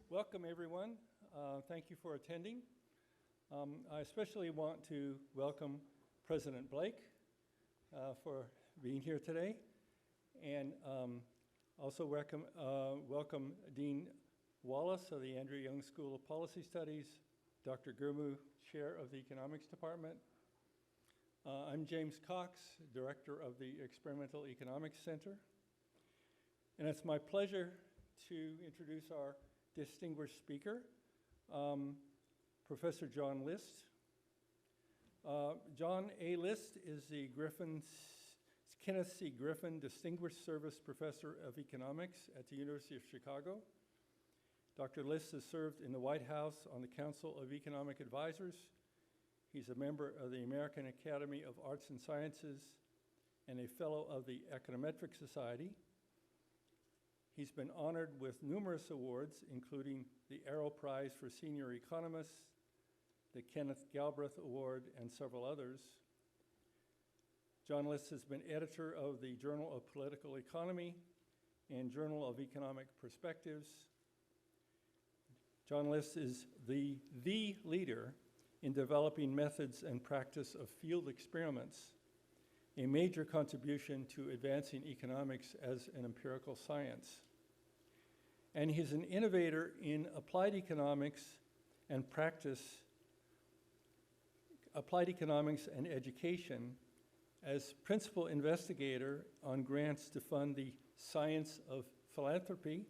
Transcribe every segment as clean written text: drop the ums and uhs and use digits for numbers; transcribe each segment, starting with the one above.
Welcome, everyone. Thank you for attending. I especially want to welcome President Blake for being here today, and also welcome Dean Wallace of the Andrew Young School of Policy Studies, Dr. Gurmu, Chair of the Economics Department. I'm James Cox, Director of the Experimental Economics Center, and it's my pleasure to introduce our distinguished speaker, Professor John List. John A. List is the Kenneth C. Griffin Distinguished Service Professor of Economics at the University of Chicago. Dr. List has served in the White House on the Council of Economic Advisors. He's a member of the American Academy of Arts and Sciences and a fellow of the Econometric Society. He's been honored with numerous awards, including the Arrow Prize for Senior Economists, the Kenneth Galbraith Award, and several others. John List has been editor of the Journal of Political Economy and Journal of Economic Perspectives. John List is the leader in developing methods and practice of field experiments, a major contribution to advancing economics as an empirical science. And he's an innovator in applied economics and education as principal investigator on grants to fund the Science of Philanthropy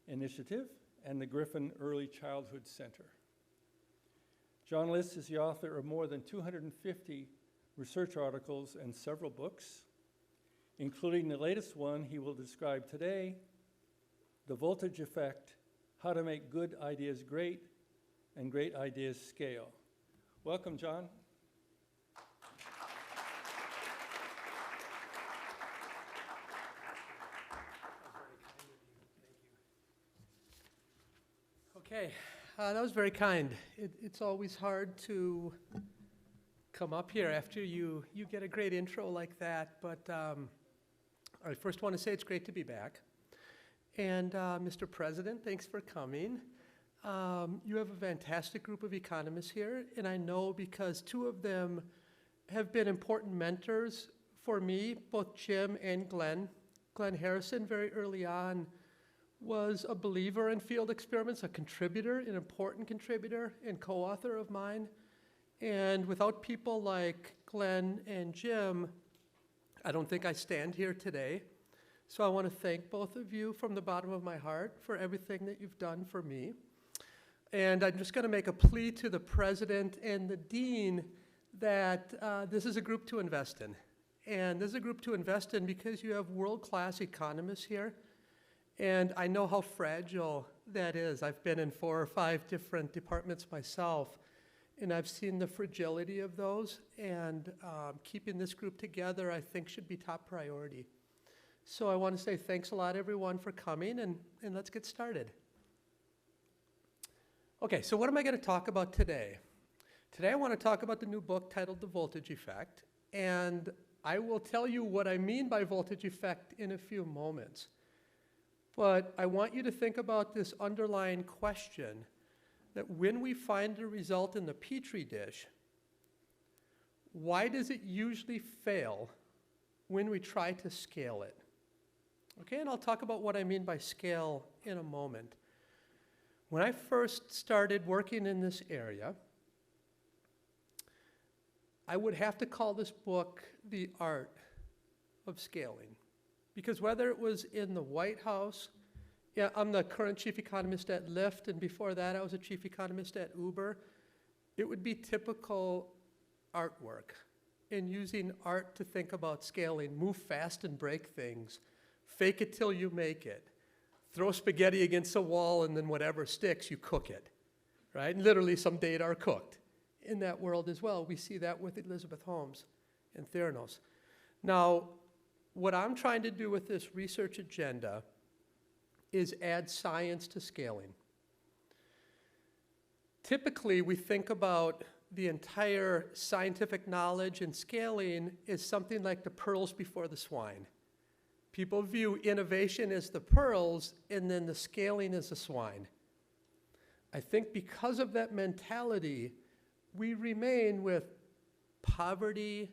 initiative and the Griffin Early Childhood Center. John List is the author of more than 250 research articles and several books, including the latest one he will describe today, The Voltage Effect: How to Make Good Ideas Great and Great Ideas Scale. Welcome, John. Okay, that was very kind. It's always hard to come up here after you get a great intro like that, but I first want to say it's great to be back. And Mr. President, thanks for coming. You have a fantastic group of economists here, and I know because two of them have been important mentors for me, both Jim and Glenn. Glenn Harrison, very early on, was a believer in field experiments, a contributor, an important contributor and co-author of mine. And without people like Glenn and Jim, I don't think I stand here today. So I want to thank both of you from the bottom of my heart for everything that you've done for me. And I'm just going to make a plea to the president and the dean that this is a group to invest in. And this is a group to invest in because you have world-class economists here. And I know how fragile that is. I've been in 4 or 5 different departments myself, and I've seen the fragility of those. And keeping this group together, I think, should be top priority. So I want to say thanks a lot, everyone, for coming, and let's get started. Okay, so what am I going to talk about today? Today I want to talk about the new book titled The Voltage Effect, and I will tell you what I mean by voltage effect in a few moments. But I want you to think about this underlying question that when we find a result in the Petri dish, why does it usually fail when we try to scale it? Okay, and I'll talk about what I mean by scale in a moment. When I first started working in this area, I would have to call this book The Art of Scaling. Because whether it was in the White House, yeah, I'm the current chief economist at Lyft, and before that I was a chief economist at Uber, it would be typical artwork and using art to think about scaling, move fast and break things, fake it till you make it, throw spaghetti against a wall and then whatever sticks, you cook it, right? And literally some data are cooked in that world as well. We see that with Elizabeth Holmes and Theranos. Now, what I'm trying to do with this research agenda is add science to scaling. Typically, we think about the entire scientific knowledge and scaling as something like the pearls before the swine. People view innovation as the pearls and then the scaling as the swine. I think because of that mentality, we remain with poverty,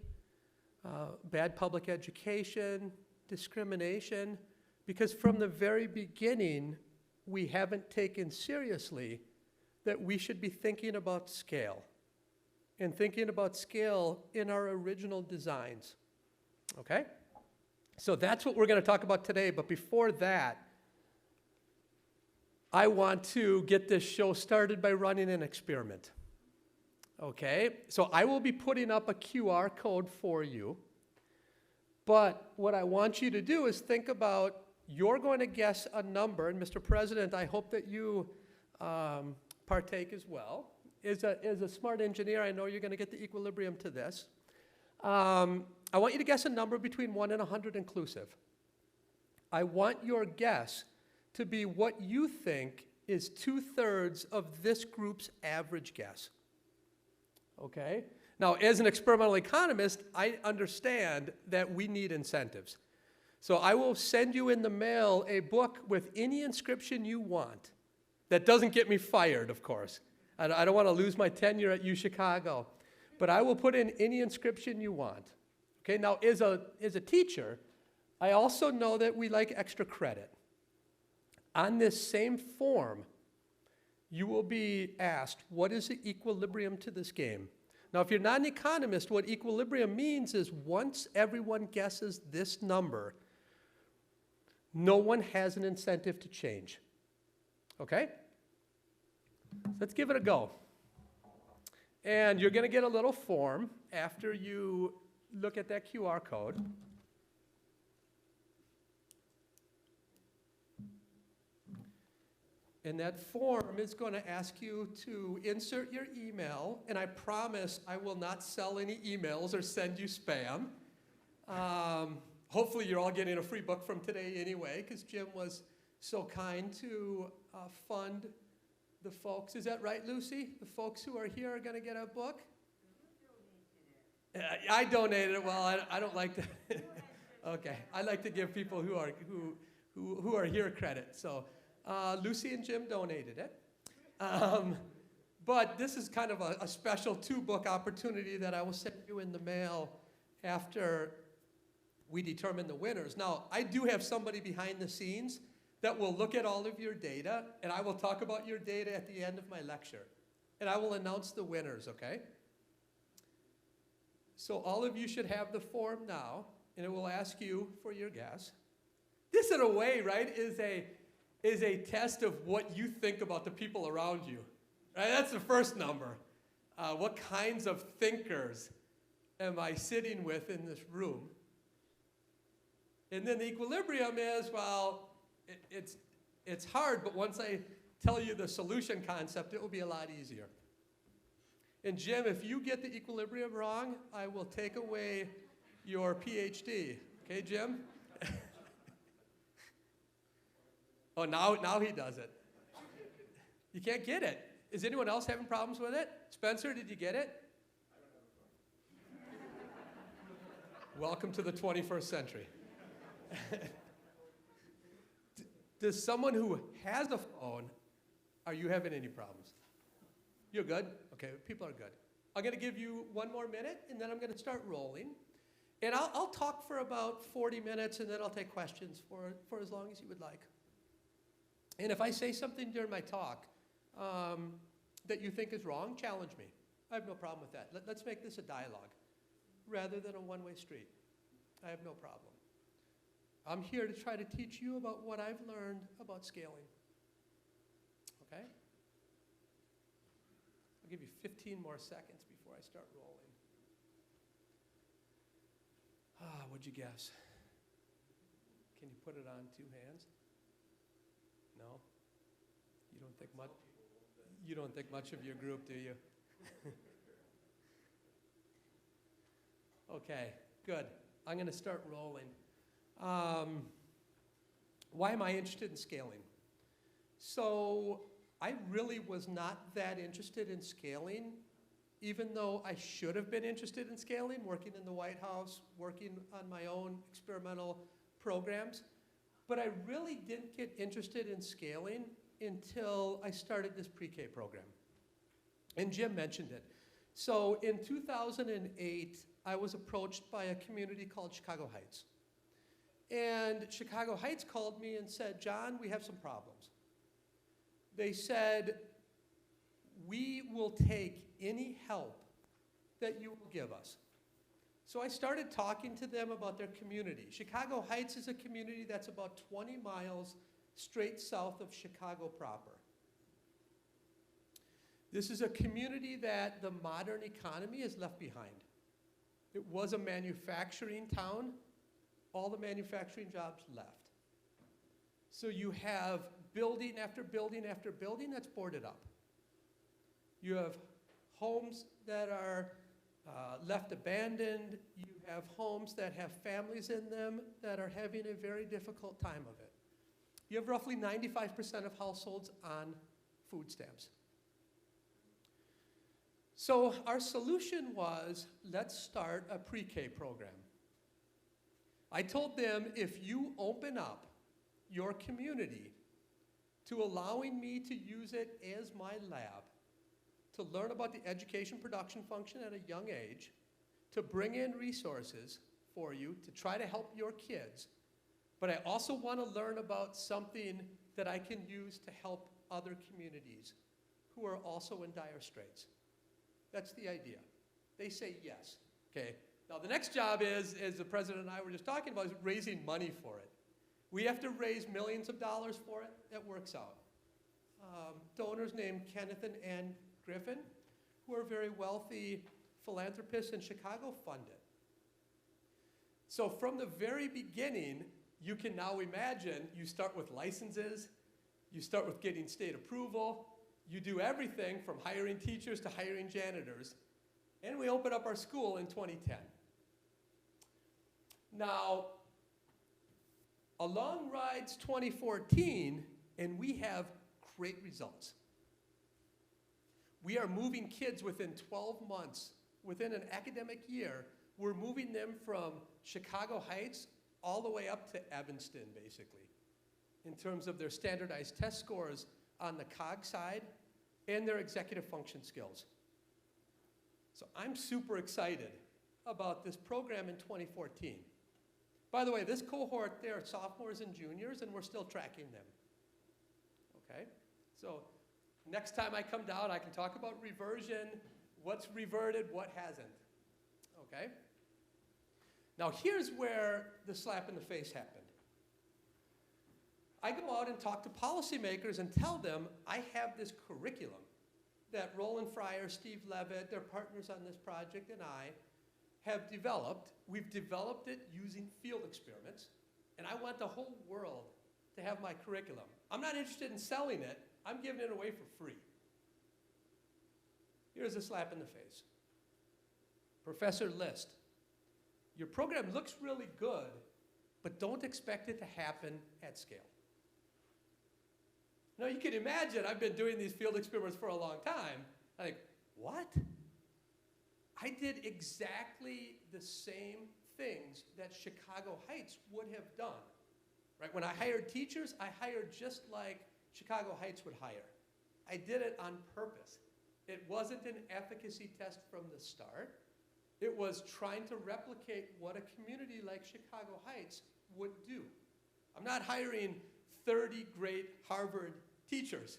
bad public education, discrimination, because from the very beginning, we haven't taken seriously that we should be thinking about scale and thinking about scale in our original designs, okay? So that's what we're going to talk about today, but before that, I want to get this show started by running an experiment, okay? So I will be putting up a QR code for you, but what I want you to do is think about, you're going to guess a number, and Mr. President, I hope that you partake as well. As a smart engineer, I know you're going to get the equilibrium to this. I want you to guess a number between 1 and 100 inclusive. I want your guess to be what you think is 2/3 of this group's average guess. Okay? Now, as an experimental economist, I understand that we need incentives. So I will send you in the mail a book with any inscription you want. That doesn't get me fired, of course. I don't want to lose my tenure at UChicago. But I will put in any inscription you want. Okay, now as a teacher, I also know that we like extra credit. On this same form, you will be asked, what is the equilibrium to this game? Now, if you're not an economist, what equilibrium means is once everyone guesses this number, no one has an incentive to change. Okay? Let's give it a go. And you're going to get a little form after you look at that QR code. And that form is going to ask you to insert your email, and I promise I will not sell any emails or send you spam. Hopefully you're all getting a free book from today anyway, because Jim was so kind to fund the folks. Is that right, Lucy? The folks who are here are going to get a book? I donated it. Well, I don't like to. Okay, I like to give people who are here credit. So Lucy and Jim donated it. But this is kind of a special 2-book opportunity that I will send you in the mail after we determine the winners. Now, I do have somebody behind the scenes that will look at all of your data, and I will talk about your data at the end of my lecture. And I will announce the winners, okay? So all of you should have the form now, and it will ask you for your guess. This, in a way, right, is a test of what you think about the people around you. Right? That's the first number. What kinds of thinkers am I sitting with in this room? And then the equilibrium is, well, it's hard, but once I tell you the solution concept, it will be a lot easier. And Jim, if you get the equilibrium wrong, I will take away your PhD. Okay, Jim? Oh, now he does it. You can't get it. Is anyone else having problems with it? Spencer, did you get it? Welcome to the 21st century. Does someone who has a phone, are you having any problems? You're good? Okay, people are good. I'm going to give you 1 more minute, and then I'm going to start rolling. And I'll talk for about 40 minutes, and then I'll take questions for as long as you would like. And if I say something during my talk that you think is wrong, challenge me. I have no problem with that. Let's make this a dialogue rather than a one-way street. I have no problem. I'm here to try to teach you about what I've learned about scaling. Okay? I'll give you 15 more seconds before I start rolling. What'd you guess? Can you put it on 2 hands? No? You don't think much of your group, do you? Okay, good. I'm going to start rolling. Why am I interested in scaling? So I really was not that interested in scaling, even though I should have been interested in scaling, working in the White House, working on my own experimental programs, but I really didn't get interested in scaling until I started this pre-K program. And Jim mentioned it. So in 2008, I was approached by a community called Chicago Heights. And Chicago Heights called me and said, John, we have some problems. They said, we will take any help that you will give us. So I started talking to them about their community. Chicago Heights is a community that's about 20 miles straight south of Chicago proper. This is a community that the modern economy has left behind. It was a manufacturing town. All the manufacturing jobs left. So you have building after building after building that's boarded up. You have homes that are left abandoned. You have homes that have families in them that are having a very difficult time of it. You have roughly 95% of households on food stamps. So our solution was, let's start a pre-K program. I told them, if you open up your community to allowing me to use it as my lab, to learn about the education production function at a young age, to bring in resources for you, to try to help your kids, but I also want to learn about something that I can use to help other communities who are also in dire straits. That's the idea. They say yes. Okay. Now the next job is, as the president and I were just talking about, is raising money for it. We have to raise millions of dollars for it. That works out. Donors named Kenneth and Ann Griffin, who are very wealthy philanthropists in Chicago, fund it. So from the very beginning, you can now imagine you start with licenses, you start with getting state approval, you do everything from hiring teachers to hiring janitors, and we open up our school in 2010. Now, along rides 2014, and we have great results. We are moving kids within 12 months, within an academic year, we're moving them from Chicago Heights all the way up to Evanston, basically, in terms of their standardized test scores on the COG side and their executive function skills. So I'm super excited about this program in 2014. By the way, this cohort, they are sophomores and juniors, and we're still tracking them. Okay? So next time I come down, I can talk about reversion, what's reverted, what hasn't. Okay? Now here's where the slap in the face happened. I go out and talk to policymakers and tell them I have this curriculum that Roland Fryer, Steve Levitt, their partners on this project, and I have developed. We've developed it using field experiments, and I want the whole world to have my curriculum. I'm not interested in selling it. I'm giving it away for free. Here's a slap in the face. Professor List, your program looks really good, but don't expect it to happen at scale. Now you can imagine, I've been doing these field experiments for a long time. I think, what? I did exactly the same things that Chicago Heights would have done. Right? When I hired teachers, I hired just like Chicago Heights would hire. I did it on purpose. It wasn't an efficacy test from the start. It was trying to replicate what a community like Chicago Heights would do. I'm not hiring 30 great Harvard teachers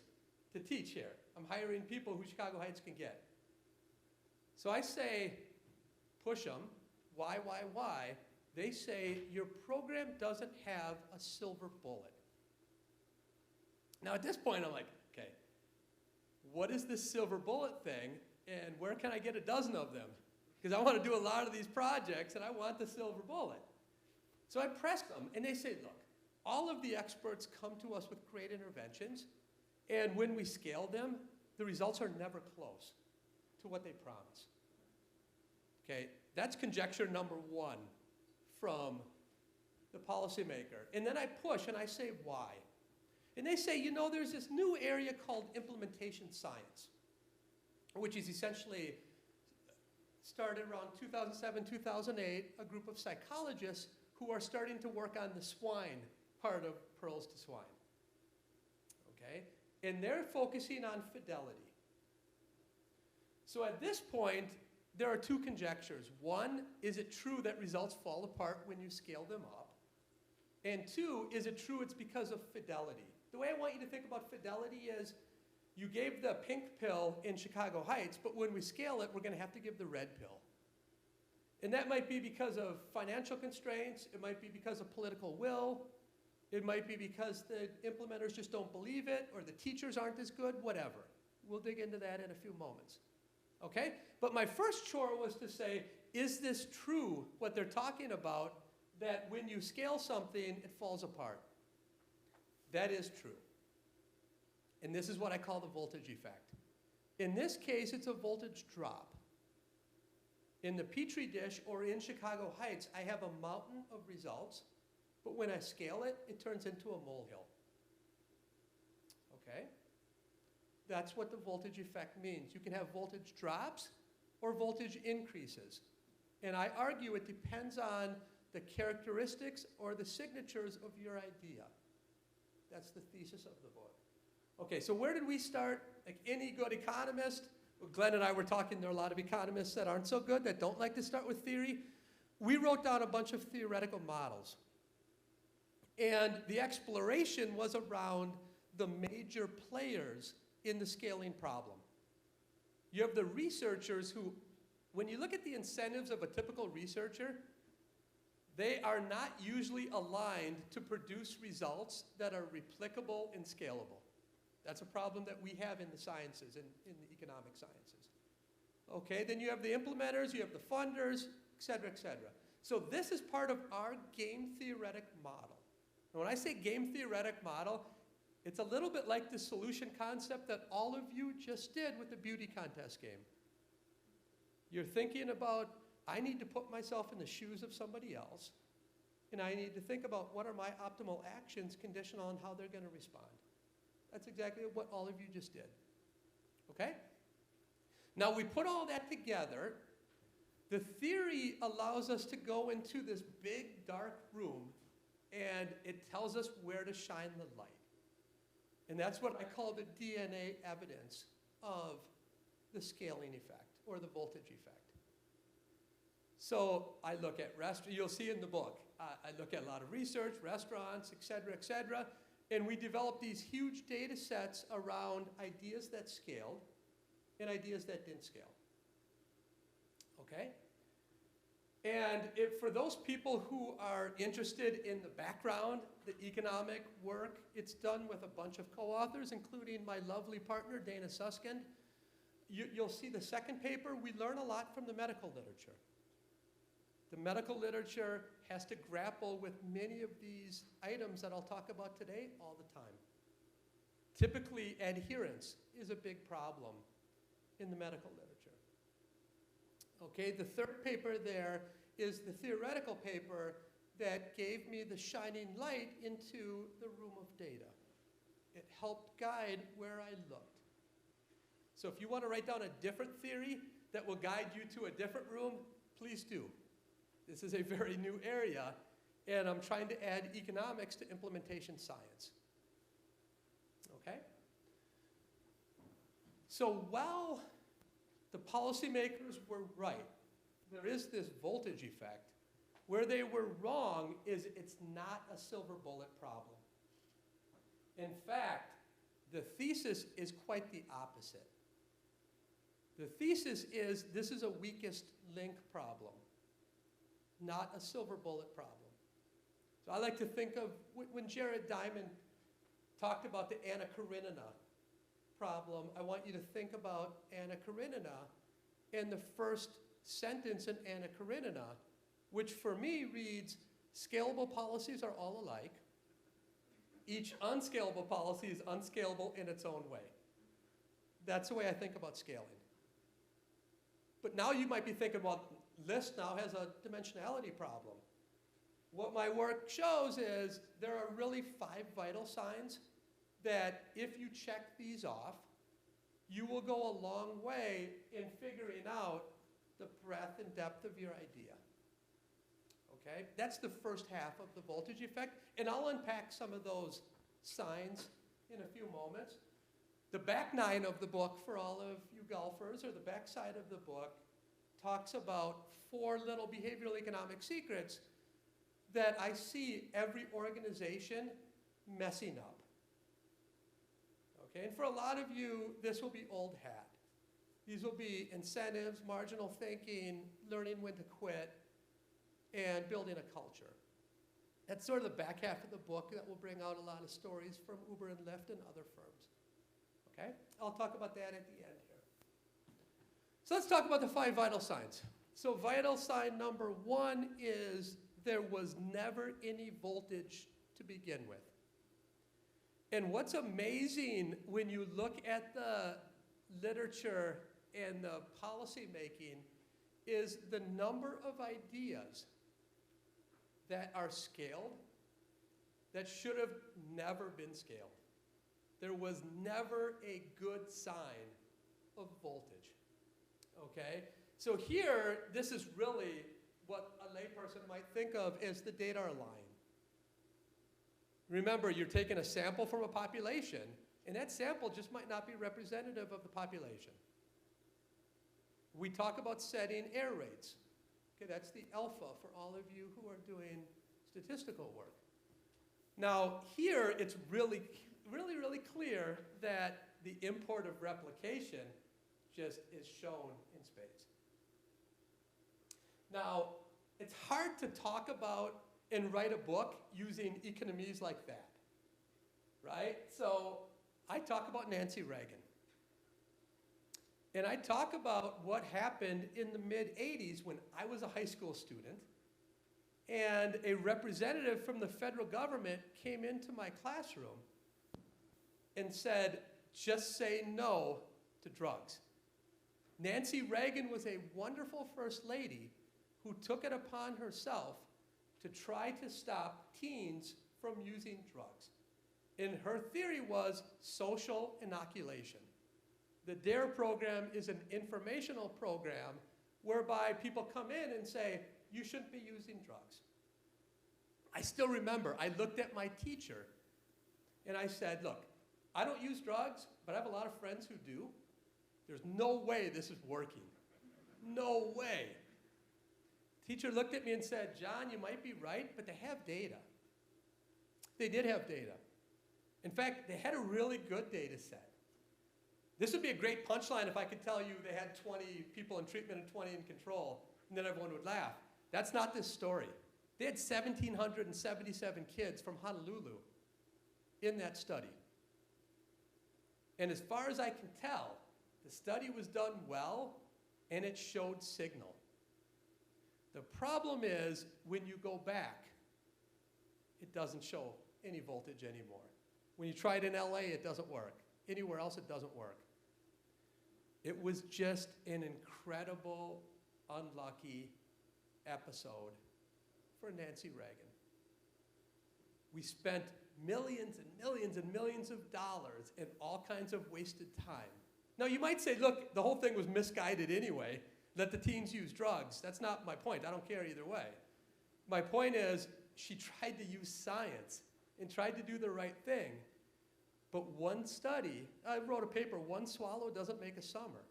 to teach here. I'm hiring people who Chicago Heights can get. So I say, push them. Why? They say, your program doesn't have a silver bullet. Now at this point, I'm like, okay, what is this silver bullet thing, and where can I get a dozen of them? Because I want to do a lot of these projects, and I want the silver bullet. So I press them, and they say, look, all of the experts come to us with great interventions, and when we scale them, the results are never close to what they promise. Okay, that's conjecture number one from the policymaker. And then I push, and I say, why? And they say, you know, there's this new area called implementation science, which is essentially started around 2007, 2008, a group of psychologists who are starting to work on the swine part of Pearls to Swine. Okay? And they're focusing on fidelity. So at this point, there are two conjectures. One, is it true that results fall apart when you scale them up? And two, is it true it's because of fidelity? The way I want you to think about fidelity is you gave the pink pill in Chicago Heights, but when we scale it, we're going to have to give the red pill. And that might be because of financial constraints. It might be because of political will. It might be because the implementers just don't believe it, or the teachers aren't as good, whatever. We'll dig into that in a few moments. Okay? But my first chore was to say, is this true, what they're talking about, that when you scale something, it falls apart? That is true. And this is what I call the voltage effect. In this case, it's a voltage drop. In the Petri dish or in Chicago Heights, I have a mountain of results, but when I scale it, it turns into a molehill. Okay? That's what the voltage effect means. You can have voltage drops or voltage increases. And I argue it depends on the characteristics or the signatures of your idea. That's the thesis of the book. Okay, so where did we start? Like any good economist, Glenn and I were talking, there are a lot of economists that aren't so good, that don't like to start with theory. We wrote down a bunch of theoretical models. And the exploration was around the major players in the scaling problem. You have the researchers who, when you look at the incentives of a typical researcher, they are not usually aligned to produce results that are replicable and scalable. That's a problem that we have in the sciences, in the economic sciences. Okay, then you have the implementers, you have the funders, et cetera, et cetera. So this is part of our game theoretic model. And when I say game theoretic model, it's a little bit like the solution concept that all of you just did with the beauty contest game. You're thinking about, I need to put myself in the shoes of somebody else, and I need to think about what are my optimal actions conditional on how they're going to respond. That's exactly what all of you just did. Okay? Now we put all that together. The theory allows us to go into this big dark room, and it tells us where to shine the light. And that's what I call the DNA evidence of the scaling effect or the voltage effect. So I look at restaurants, you'll see in the book, I look at a lot of research, restaurants, et cetera, and we develop these huge data sets around ideas that scaled and ideas that didn't scale. Okay? And for those people who are interested in the background, the economic work, it's done with a bunch of co-authors, including my lovely partner, Dana Suskind. You'll see the second paper. We learn a lot from the medical literature. The medical literature has to grapple with many of these items that I'll talk about today all the time. Typically, adherence is a big problem in the medical literature. Okay, the third paper there is the theoretical paper that gave me the shining light into the room of data. It helped guide where I looked. So if you want to write down a different theory that will guide you to a different room, please do. This is a very new area, and I'm trying to add economics to implementation science. Okay? So while the policymakers were right, there is this voltage effect. Where they were wrong is it's not a silver bullet problem. In fact, the thesis is quite the opposite. The thesis is this is a weakest link problem, not a silver bullet problem. So I like to think of when Jared Diamond talked about the Anna Karenina problem, I want you to think about Anna Karenina and the first sentence in Anna Karenina, which for me reads, scalable policies are all alike. Each unscalable policy is unscalable in its own way. That's the way I think about scaling. But now you might be thinking, well, LIST now has a dimensionality problem. What my work shows is there are really 5 vital signs that if you check these off, you will go a long way in figuring out the breadth and depth of your idea. okay? That's the first half of the voltage effect, and I'll unpack some of those signs in a few moments. The back 9 of the book, for all of you golfers, or the back side of the book, talks about 4 little behavioral economic secrets that I see every organization messing up. Okay, and for a lot of you, this will be old hat. These will be incentives, marginal thinking, learning when to quit, and building a culture. That's sort of the back half of the book that will bring out a lot of stories from Uber and Lyft and other firms. Okay, I'll talk about that at the end here. So let's talk about the 5 vital signs. So vital sign number 1 is there was never any voltage to begin with. And what's amazing when you look at the literature and the policy making is the number of ideas that are scaled that should have never been scaled. There was never a good sign of voltage, okay? So here, this is really what a layperson might think of as the data are lying. Remember, you're taking a sample from a population, and that sample just might not be representative of the population. We talk about setting error rates. Okay, that's the alpha for all of you who are doing statistical work. Now, here it's really clear that the import of replication just is shown in spades. Now, it's hard to talk about and write a book using economies like that, right? So I talk about Nancy Reagan. And I talk about what happened in the mid-'80s when I was a high school student, and a representative from the federal government came into my classroom and said, just say no to drugs. Nancy Reagan was a wonderful first lady who took it upon herself to try to stop teens from using drugs. And her theory was social inoculation. The DARE program is an informational program whereby people come in and say, you shouldn't be using drugs. I still remember, I looked at my teacher and I said, look, I don't use drugs, but I have a lot of friends who do. There's no way this is working. No way. Teacher looked at me and said, John, you might be right, but they have data. They did have data. In fact, they had a really good data set. This would be a great punchline if I could tell you they had 20 people in treatment and 20 in control, and then everyone would laugh. That's not this story. They had 1,777 kids from Honolulu in that study. And as far as I can tell, the study was done well, and it showed signal. The problem is, when you go back, it doesn't show any voltage anymore. When you try it in LA, it doesn't work. Anywhere else, it doesn't work. It was just an incredible, unlucky episode for Nancy Reagan. We spent millions and millions and millions of dollars and all kinds of wasted time. Now, you might say, look, the whole thing was misguided anyway. Let the teens use drugs. That's not my point. I don't care either way. My point is, she tried to use science and tried to do the right thing. But one study, I wrote a paper, one swallow doesn't make a summer.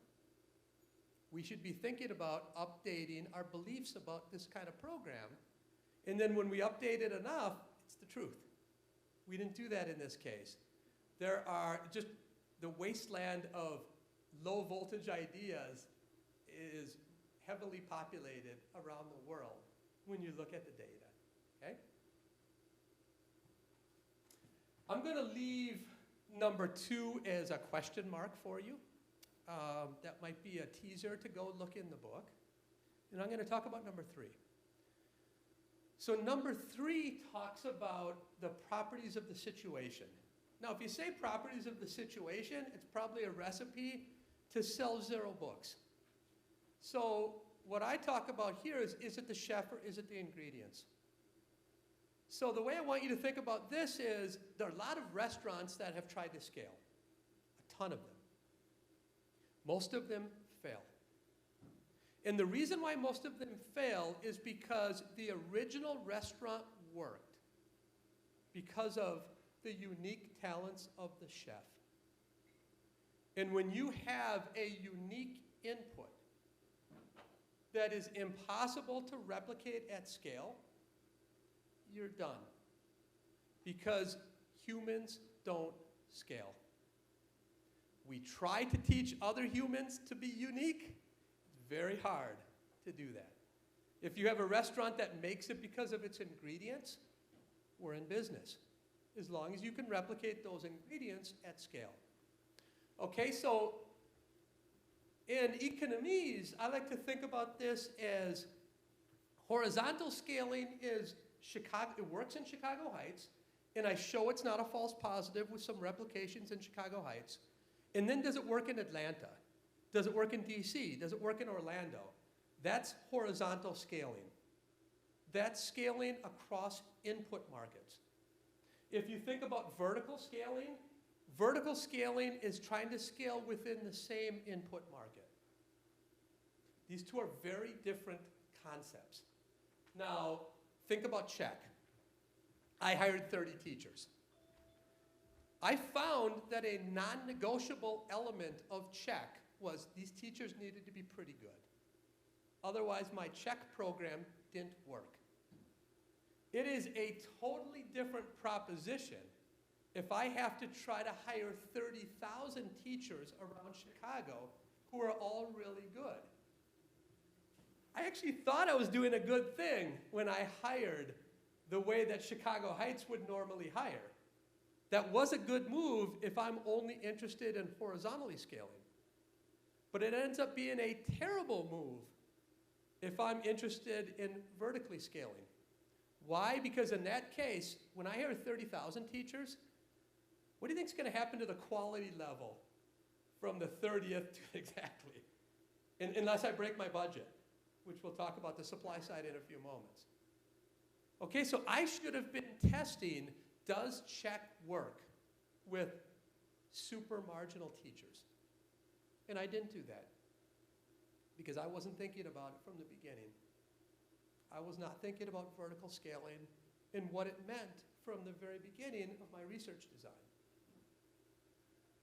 We should be thinking about updating our beliefs about this kind of program. And then when we update it enough, it's the truth. We didn't do that in this case. There are just the wasteland of low voltage ideas is heavily populated around the world when you look at the data, okay? I'm going to leave number 2 as a question mark for you. That might be a teaser to go look in the book. And I'm going to talk about number 3. So number 3 talks about the properties of the situation. Now, if you say properties of the situation, it's probably a recipe to sell 0 books. So what I talk about here is it the chef or is it the ingredients? So the way I want you to think about this is there are a lot of restaurants that have tried to scale, a ton of them. Most of them fail. And the reason why most of them fail is because the original restaurant worked because of the unique talents of the chef. And when you have a unique input that is impossible to replicate at scale, you're done. Because humans don't scale. We try to teach other humans to be unique. It's very hard to do that. If you have a restaurant that makes it because of its ingredients, we're in business, as long as you can replicate those ingredients at scale. Okay, so in economies, I like to think about this as horizontal scaling is Chicago, it works in Chicago Heights, and I show it's not a false positive with some replications in Chicago Heights. And then does it work in Atlanta? Does it work in DC? Does it work in Orlando? That's horizontal scaling. That's scaling across input markets. If you think about vertical scaling is trying to scale within the same input market. These two are very different concepts. Now, think about Czech. I hired 30 teachers. I found that a non-negotiable element of Czech was these teachers needed to be pretty good. Otherwise, my Czech program didn't work. It is a totally different proposition if I have to try to hire 30,000 teachers around Chicago who are all really good. I actually thought I was doing a good thing when I hired the way that Chicago Heights would normally hire. That was a good move if I'm only interested in horizontally scaling. But it ends up being a terrible move if I'm interested in vertically scaling. Why? Because in that case, when I hire 30,000 teachers, what do you think is going to happen to the quality level from the 30th to exactly? Unless I break my budget, which we'll talk about the supply side in a few moments. Okay, so I should have been testing, does Czech work with super marginal teachers? And I didn't do that because I wasn't thinking about it from the beginning. I was not thinking about vertical scaling and what it meant from the very beginning of my research design.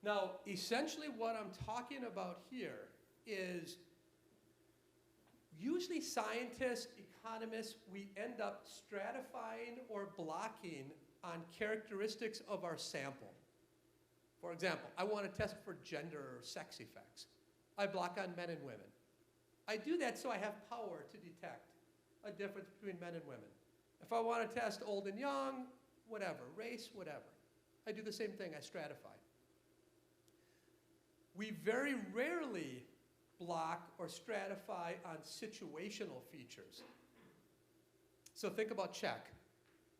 Now, essentially what I'm talking about here is usually scientists, economists, we end up stratifying or blocking on characteristics of our sample. For example, I want to test for gender or sex effects. I block on men and women. I do that so I have power to detect a difference between men and women. If I want to test old and young, whatever, race, whatever. I do the same thing, I stratify. We very rarely block or stratify on situational features. So think about Czech.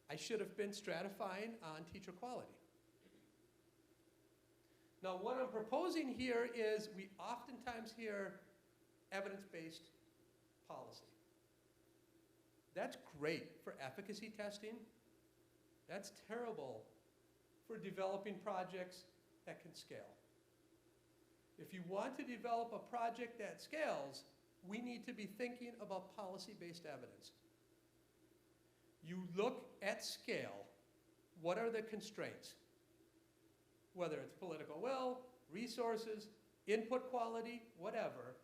I should have been stratifying on teacher quality. Now what I'm proposing here is we oftentimes hear evidence-based policy. That's great for efficacy testing. That's terrible for developing projects that can scale. If you want to develop a project that scales, we need to be thinking about policy-based evidence. You look at scale, what are the constraints? Whether it's political will, resources, input quality, whatever,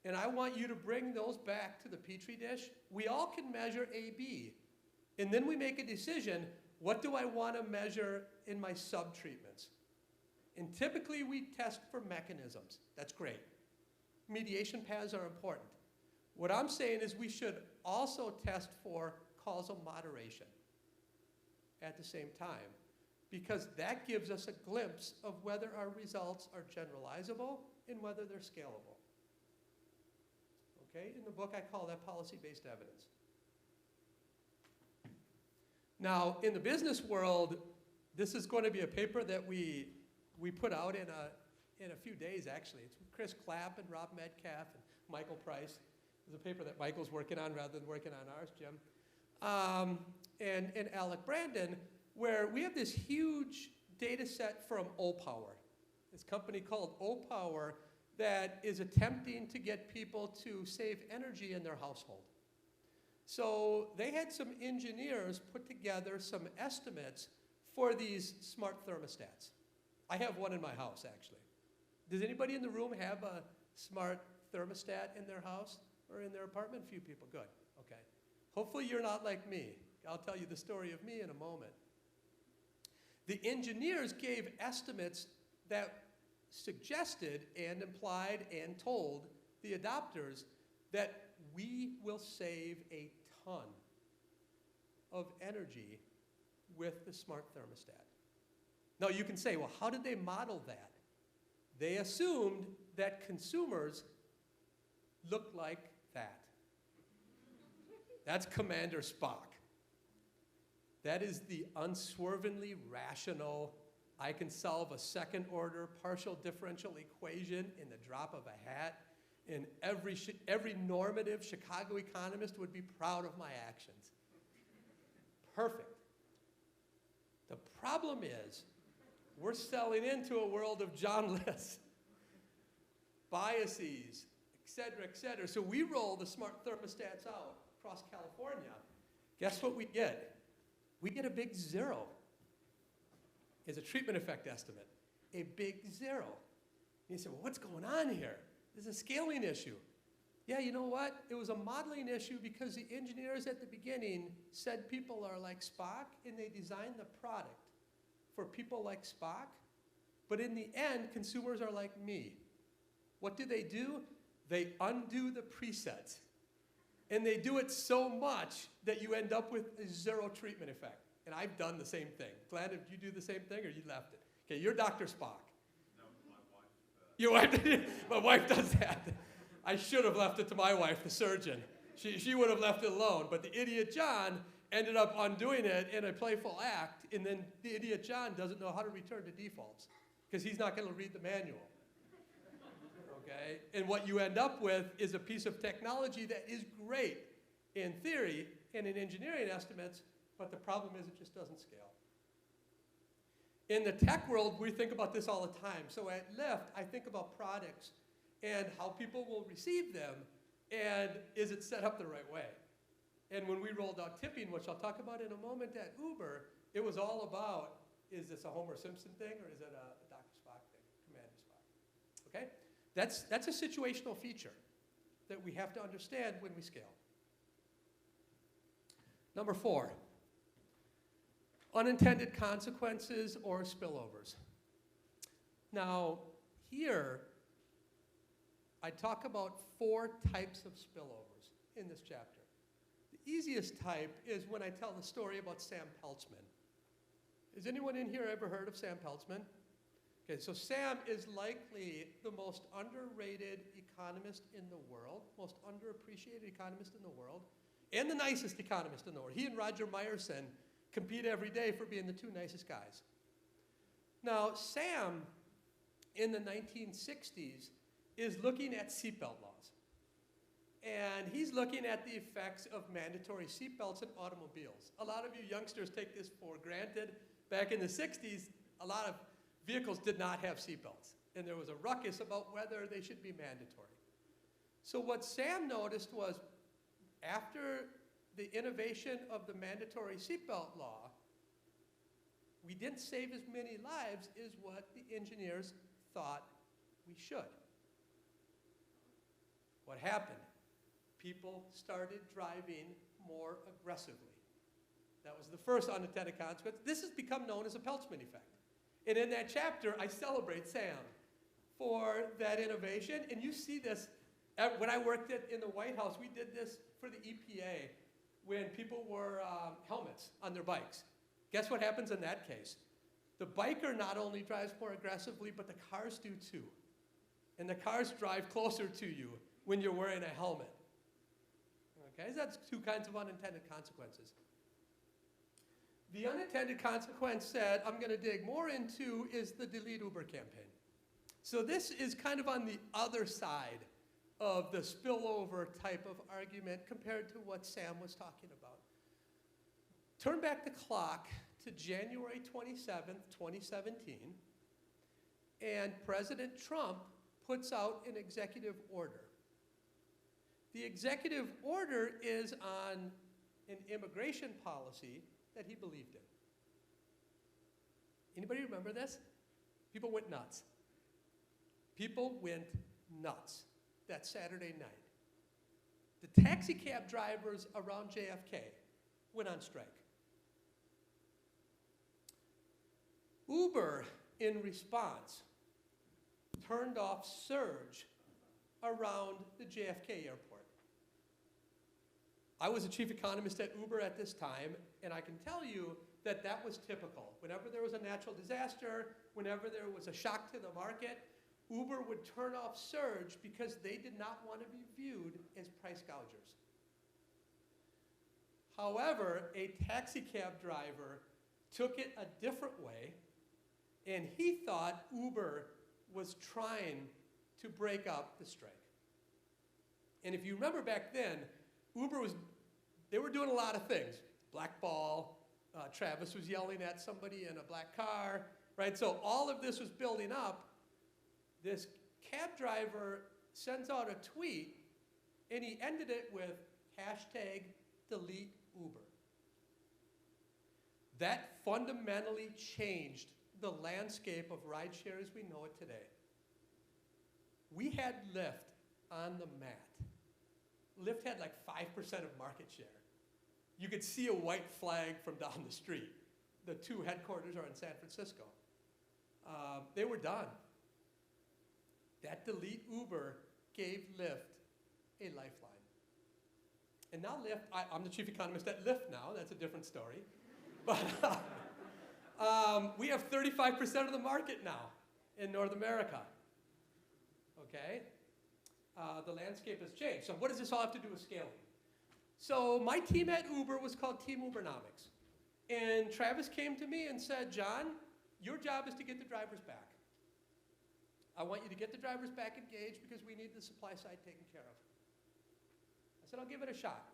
and I want you to bring those back to the Petri dish. We all can measure A/B, and then we make a decision, what do I want to measure in my sub-treatments? And typically we test for mechanisms. That's great. Mediation paths are important. What I'm saying is we should also test for causal moderation at the same time, because that gives us a glimpse of whether our results are generalizable and whether they're scalable. Okay, in the book I call that policy-based evidence. Now, in the business world, this is going to be a paper that we put out in a few days, actually. It's with Chris Clapp and Rob Metcalf and Michael Price. It's a paper that Michael's working on rather than working on ours, Jim. And Alec Brandon, where we have this huge data set from OPower, this company called OPower that is attempting to get people to save energy in their household. So they had some engineers put together some estimates for these smart thermostats. I have one in my house, actually. Does anybody in the room have a smart thermostat in their house or in their apartment? A few people, good, okay. Hopefully you're not like me. I'll tell you the story of me in a moment. The engineers gave estimates that suggested and implied and told the adopters that we will save a ton of energy with the smart thermostat. Now you can say, well, how did they model that? They assumed that consumers look like that. That's Commander Spock. That is the unswervingly rational, I can solve a second order partial differential equation in the drop of a hat. And every normative Chicago economist would be proud of my actions. Perfect. The problem is, we're selling into a world of John List, biases, et cetera, et cetera. So we roll the smart thermostats out across California. Guess what we get? We get a big zero. It's a treatment effect estimate. A big zero. And you say, well, what's going on here? This is a scaling issue. Yeah, you know what? It was a modeling issue because the engineers at the beginning said people are like Spock, and they designed the product for people like Spock. But in the end, consumers are like me. What do? They undo the presets. And they do it so much that you end up with a zero treatment effect. And I've done the same thing. Glenn, did you do the same thing, or you left it? Okay, you're Dr. Spock. No, my wife. Your wife? My wife does that. I should have left it to my wife, the surgeon. She would have left it alone. But the idiot John ended up undoing it in a playful act, and then the idiot John doesn't know how to return to defaults because he's not going to read the manual. Okay? And what you end up with is a piece of technology that is great in theory and in engineering estimates, but the problem is it just doesn't scale. In the tech world, we think about this all the time. So at Lyft, I think about products and how people will receive them, and is it set up the right way? And when we rolled out tipping, which I'll talk about in a moment at Uber, it was all about, is this a Homer Simpson thing or is it a Dr. Spock thing, Commander Spock? Okay? That's a situational feature that we have to understand when we scale. Number 4, unintended consequences or spillovers. Now, here, I talk about 4 types of spillovers in this chapter. The easiest type is when I tell the story about Sam Peltzman. Has anyone in here ever heard of Sam Peltzman? Okay, so Sam is likely the most underrated economist in the world, most underappreciated economist in the world, and the nicest economist in the world. He and Roger Myerson compete every day for being the 2 nicest guys. Now, Sam, in the 1960s, is looking at seatbelt laws. And he's looking at the effects of mandatory seatbelts in automobiles. A lot of you youngsters take this for granted. Back in the 60s, a lot of vehicles did not have seatbelts. And there was a ruckus about whether they should be mandatory. So what Sam noticed was, after the innovation of the mandatory seatbelt law, we didn't save as many lives as what the engineers thought we should. What happened? People started driving more aggressively. That was the first unintended consequence. This has become known as a Peltzman effect. And in that chapter, I celebrate Sam for that innovation. And you see this, when I worked in the White House, we did this for the EPA when people wore helmets on their bikes. Guess what happens in that case? The biker not only drives more aggressively, but the cars do too. And the cars drive closer to you when you're wearing a helmet. Okay, so that's 2 kinds of unintended consequences. The unintended consequence that I'm going to dig more into is the Delete Uber campaign. So this is kind of on the other side of the spillover type of argument compared to what Sam was talking about. Turn back the clock to January 27th, 2017, and President Trump puts out an executive order. The executive order is on an immigration policy that he believed in. Anybody remember this? People went nuts. People went nuts that Saturday night. The taxi cab drivers around JFK went on strike. Uber, in response, turned off surge around the JFK airport. I was a chief economist at Uber at this time, and I can tell you that that was typical. Whenever there was a natural disaster, whenever there was a shock to the market, Uber would turn off surge because they did not want to be viewed as price gougers. However, a taxi cab driver took it a different way, and he thought Uber was trying to break up the strike. And if you remember back then, they were doing a lot of things. Blackball, Travis was yelling at somebody in a black car, right? So all of this was building up. This cab driver sends out a tweet, and he ended it with #delete Uber. That fundamentally changed the landscape of rideshare as we know it today. We had Lyft on the mat. Lyft had like 5% of market share. You could see a white flag from down the street. The two headquarters are in San Francisco. They were done. That delete Uber gave Lyft a lifeline. And now Lyft, I'm the chief economist at Lyft now, that's a different story. But we have 35% of the market now in North America. Okay? The landscape has changed. So what does this all have to do with scaling? So my team at Uber was called Team Ubernomics. And Travis came to me and said, John, your job is to get the drivers back. I want you to get the drivers back engaged because we need the supply side taken care of. I said, I'll give it a shot.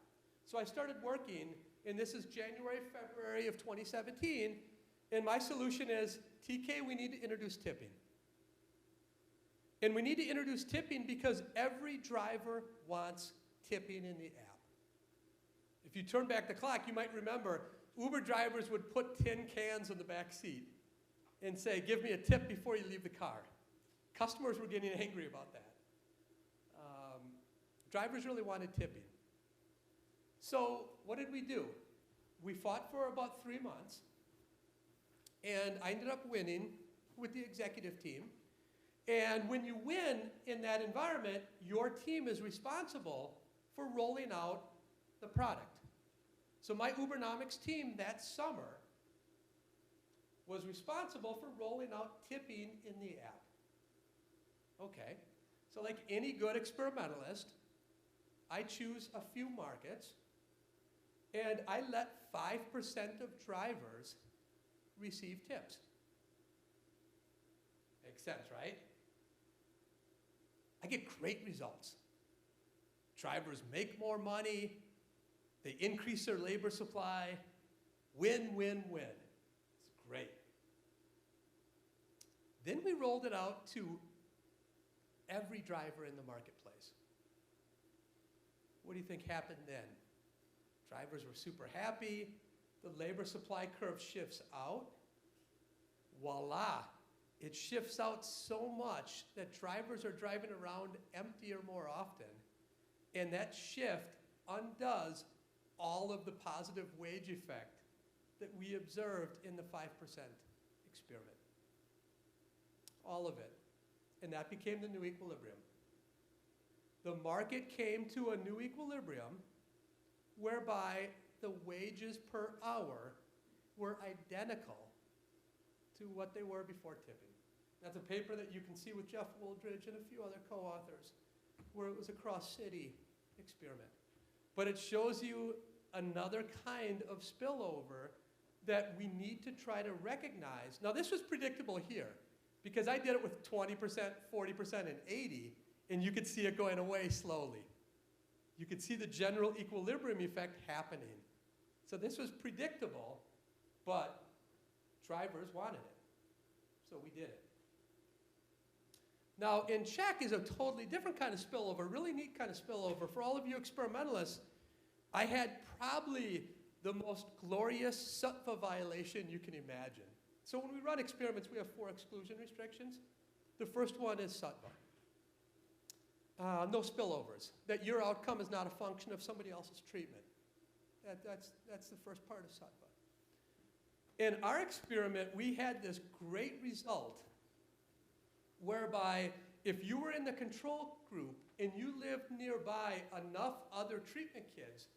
So I started working, and this is January, February of 2017, and my solution is, TK, we need to introduce tipping. And we need to introduce tipping because every driver wants tipping in the app. If you turn back the clock, you might remember Uber drivers would put tin cans in the back seat and say, give me a tip before you leave the car. Customers were getting angry about that. Drivers really wanted tipping. So what did we do? We fought for about 3 months, and I ended up winning with the executive team. And when you win in that environment, your team is responsible for rolling out the product. So my Ubernomics team that summer was responsible for rolling out tipping in the app. Okay, so like any good experimentalist, I choose a few markets, and I let 5% of drivers receive tips. Makes sense, right? I get great results. Drivers make more money, they increase their labor supply, win, win, win. It's great. Then we rolled it out to every driver in the marketplace. What do you think happened then? Drivers were super happy, the labor supply curve shifts out, voila. It shifts out so much that drivers are driving around emptier more often, and that shift undoes all of the positive wage effect that we observed in the 5% experiment. All of it. And that became the new equilibrium. The market came to a new equilibrium whereby the wages per hour were identical to what they were before tipping. That's a paper that you can see with Jeff Wooldridge and a few other co-authors, where it was a cross-city experiment. But it shows you another kind of spillover that we need to try to recognize. Now, this was predictable here, because I did it with 20%, 40%, and 80%, and you could see it going away slowly. You could see the general equilibrium effect happening. So this was predictable, but drivers wanted it. So we did it. Now, in check is a totally different kind of spillover, really neat kind of spillover. For all of you experimentalists, I had probably the most glorious Sattva violation you can imagine. So when we run experiments, we have 4 exclusion restrictions. The first one is Sattva. No spillovers, that your outcome is not a function of somebody else's treatment. That's the first part of Sattva. In our experiment, we had this great result whereby if you were in the control group and you lived nearby enough other treatment kids,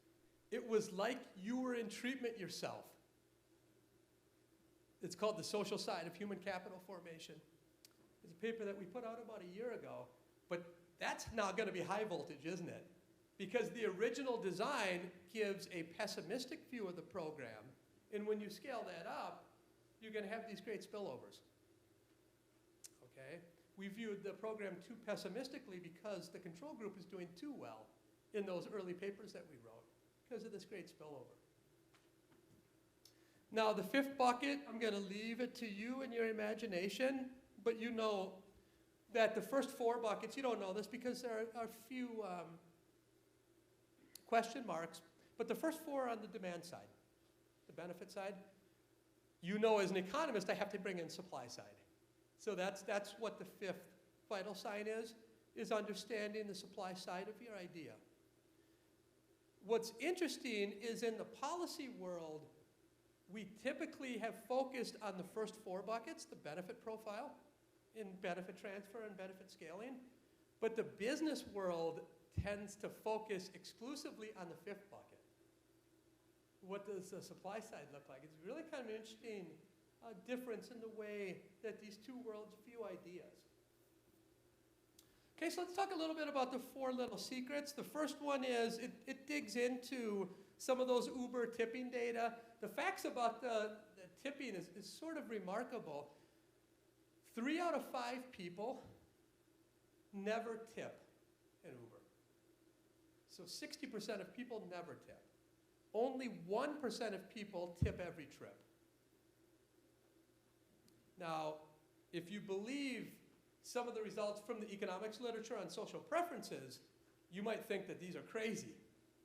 it was like you were in treatment yourself. It's called The Social Side of Human Capital Formation. It's a paper that we put out about a year ago, but that's now going to be high voltage, isn't it? Because the original design gives a pessimistic view of the program, and when you scale that up, you're going to have these great spillovers. Okay? We viewed the program too pessimistically because the control group is doing too well in those early papers that we wrote because of this great spillover. Now, the 5th bucket, I'm going to leave it to you and your imagination, but you know that the first 4 buckets, you don't know this because there are a few question marks, but the first 4 are on the demand side, the benefit side. You know, as an economist, I have to bring in supply side. So that's what the 5th vital sign is understanding the supply side of your idea. What's interesting is in the policy world, we typically have focused on the first 4 buckets, the benefit profile, in benefit transfer and benefit scaling, but the business world tends to focus exclusively on the 5th bucket. What does the supply side look like? It's really kind of an interesting difference in the way that these 2 worlds view ideas. Okay, so let's talk a little bit about the 4 little secrets. The first one is it digs into some of those Uber tipping data. The facts about the tipping is sort of remarkable. 3 out of 5 people never tip in Uber. So 60% of people never tip. Only 1% of people tip every trip. Now, if you believe some of the results from the economics literature on social preferences, you might think that these are crazy,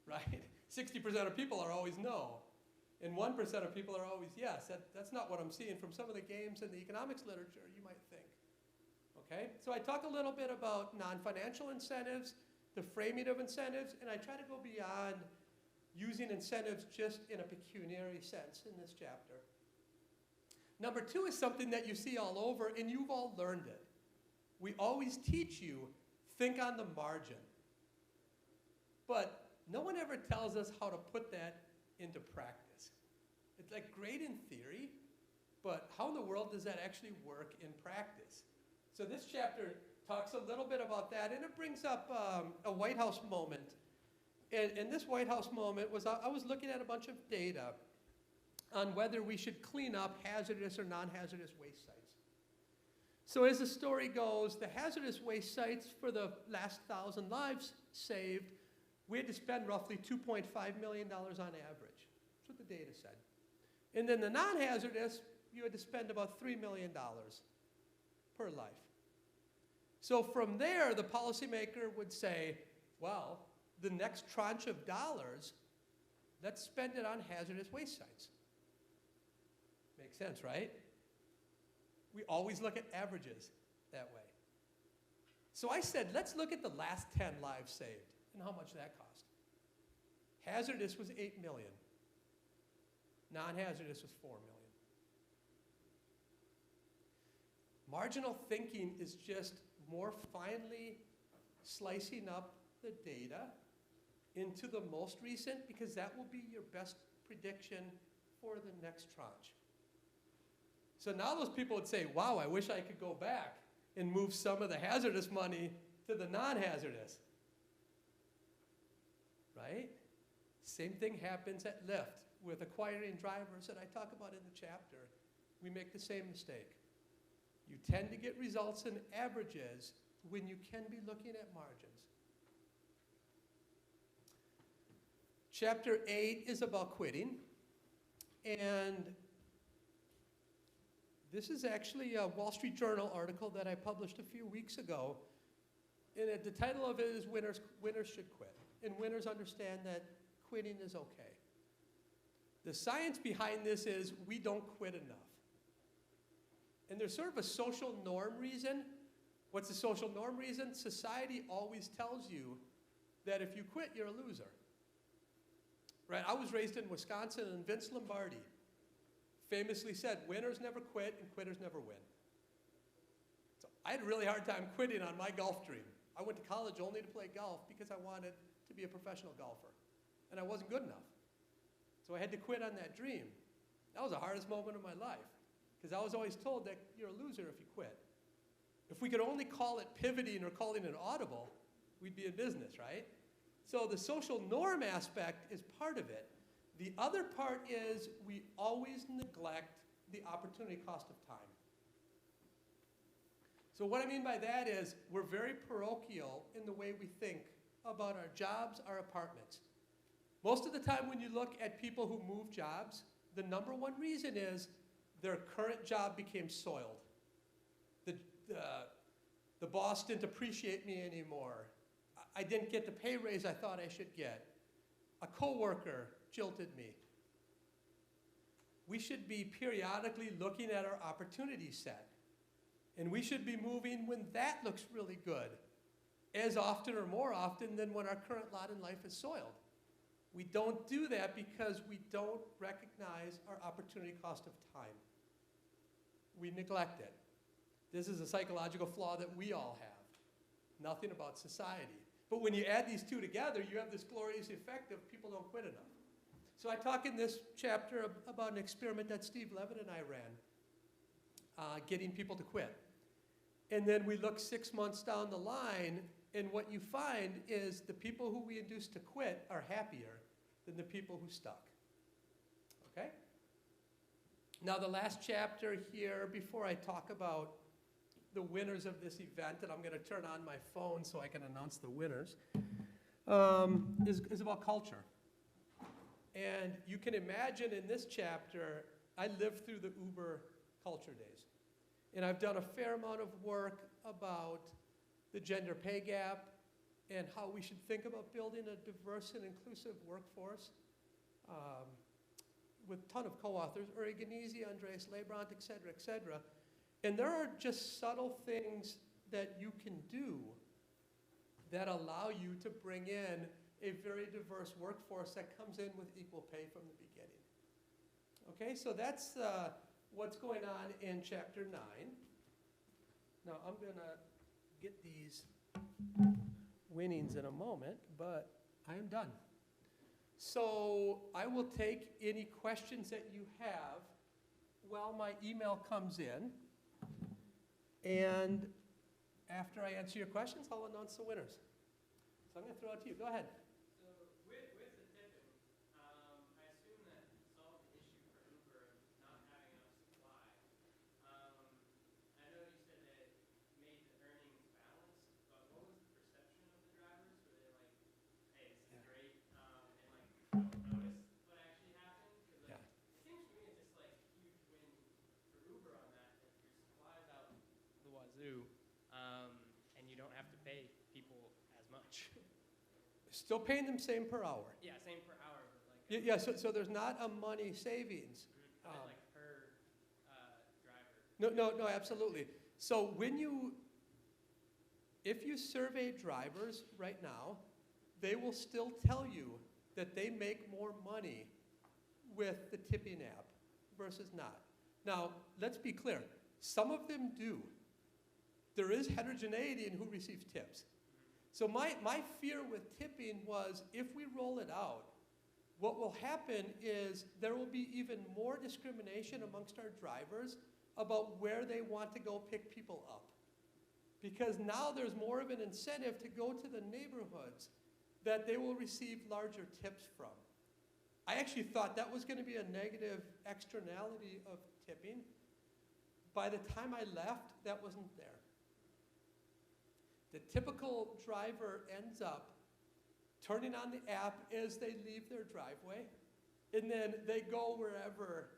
right? 60% of people are always no, and 1% of people are always yes. That's not what I'm seeing from some of the games in the economics literature, you might think. Okay, so I talk a little bit about non-financial incentives, the framing of incentives, and I try to go beyond using incentives just in a pecuniary sense in this chapter. Number 2 is something that you see all over, and you've all learned it. We always teach you, think on the margin. But no one ever tells us how to put that into practice. It's like great in theory, but how in the world does that actually work in practice? So this chapter talks a little bit about that, and it brings up a White House moment. And this White House moment was, I was looking at a bunch of data on whether we should clean up hazardous or non-hazardous waste sites. So as the story goes, the hazardous waste sites for the last 1,000 lives saved, we had to spend roughly $2.5 million on average. That's what the data said. And then the non-hazardous, you had to spend about $3 million per life. So from there, the policymaker would say, well, the next tranche of dollars, let's spend it on hazardous waste sites. Makes sense, right? We always look at averages that way. So I said, let's look at the last 10 lives saved and how much that cost. Hazardous was $8 million. Non-hazardous was $4 million. Marginal thinking is just more finely slicing up the data into the most recent, because that will be your best prediction for the next tranche. So now those people would say, wow, I wish I could go back and move some of the hazardous money to the non-hazardous. Right? Same thing happens at Lyft with acquiring drivers that I talk about in the chapter. We make the same mistake. You tend to get results in averages when you can be looking at margins. Chapter 8 is about quitting. And This is actually a Wall Street Journal article that I published a few weeks ago. And the title of it is Winners Should Quit. And winners understand that quitting is okay. The science behind this is we don't quit enough. And there's sort of a social norm reason. What's the social norm reason? Society always tells you that if you quit, you're a loser. Right? I was raised in Wisconsin, and Vince Lombardi famously said, winners never quit and quitters never win. So I had a really hard time quitting on my golf dream. I went to college only to play golf because I wanted to be a professional golfer. And I wasn't good enough. So I had to quit on that dream. That was the hardest moment of my life because I was always told that you're a loser if you quit. If we could only call it pivoting or calling it audible, we'd be in business, right? So the social norm aspect is part of it. The other part is we always neglect the opportunity cost of time. So what I mean by that is we're very parochial in the way we think about our jobs, our apartments. Most of the time when you look at people who move jobs, the number one reason is their current job became soiled. The boss didn't appreciate me anymore. I didn't get the pay raise I thought I should get. A coworker jilted me. We should be periodically looking at our opportunity set. And we should be moving when that looks really good, as often or more often than when our current lot in life is soiled. We don't do that because we don't recognize our opportunity cost of time. We neglect it. This is a psychological flaw that we all have. Nothing about society. But when you add these two together, you have this glorious effect of people don't quit enough. So I talk in this chapter about an experiment that Steve Levitt and I ran, getting people to quit. And then we look 6 months down the line, and what you find is the people who we induced to quit are happier than the people who stuck. Okay? Now the last chapter here, before I talk about the winners of this event, and I'm going to turn on my phone so I can announce the winners, is about culture. And you can imagine in this chapter, I lived through the Uber culture days. And I've done a fair amount of work about the gender pay gap and how we should think about building a diverse and inclusive workforce with a ton of co-authors, Uri Gnesi, Andreas Lebrant, et cetera, And there are just subtle things that you can do that allow you to bring in a very diverse workforce that comes in with equal pay from the beginning. Okay, so that's what's going on in chapter 9. Now I'm gonna get these winnings in a moment, but I am done. So I will take any questions that you have while my email comes in. And after I answer your questions, I'll announce the winners. So I'm going to throw it to you. Go ahead. So with the tipping, I assume that solved the issue for Uber of not having enough supply. I know you said that it made the earnings balanced, but what was the perception of the drivers? Were they like, hey, this is great, and like don't notice what actually happened? Because like, it seems to me it's just like a huge win for Uber on that. If your supply's out the wazoo, and you don't have to pay people as much. Still paying them same per hour. Yeah, same per hour, but like. Yeah, so there's not a money savings. I meant like per driver. No, absolutely. So if you survey drivers right now, they will still tell you that they make more money with the tipping app versus not. Now, let's be clear. Some of them do. There is heterogeneity in who receives tips. So my fear with tipping was if we roll it out, what will happen is there will be even more discrimination amongst our drivers about where they want to go pick people up. Because now there's more of an incentive to go to the neighborhoods that they will receive larger tips from. I actually thought that was going to be a negative externality of tipping. By the time I left, that wasn't there. The typical driver ends up turning on the app as they leave their driveway, and then they go wherever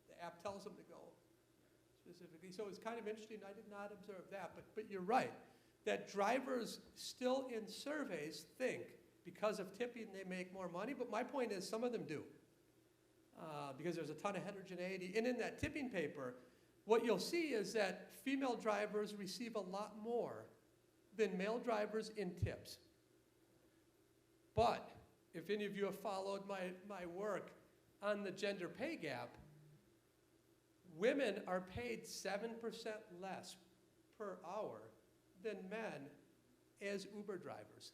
the app tells them to go. specifically. So it's kind of interesting. I did not observe that, but you're right. That drivers still in surveys think because of tipping they make more money, but my point is some of them do. Because there's a ton of heterogeneity. And in that tipping paper, what you'll see is that female drivers receive a lot more than male drivers in tips. But if any of you have followed my work on the gender pay gap, women are paid 7% less per hour than men as Uber drivers.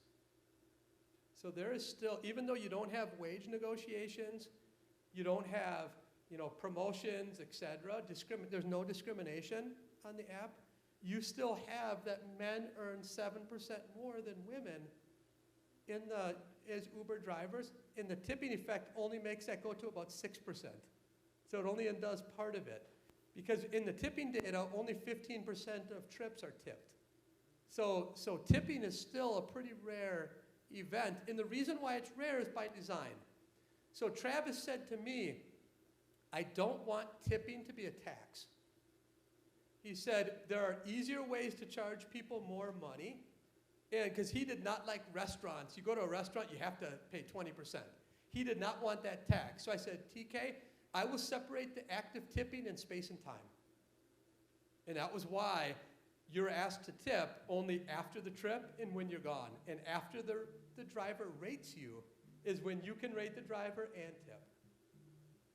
So there is still, even though you don't have wage negotiations, you don't have, promotions, et cetera, there's no discrimination on the app, you still have that men earn 7% more than women as Uber drivers, and the tipping effect only makes that go to about 6%. So it only undoes part of it. Because in the tipping data, only 15% of trips are tipped. So tipping is still a pretty rare event, and the reason why it's rare is by design. So Travis said to me, I don't want tipping to be a tax. He said there are easier ways to charge people more money, and because he did not like restaurants. You go to a restaurant, you have to pay 20%. He did not want that tax. So I said, TK, I will separate the active tipping and space and time. And that was why you're asked to tip only after the trip and when you're gone. And after the driver rates you is when you can rate the driver and tip.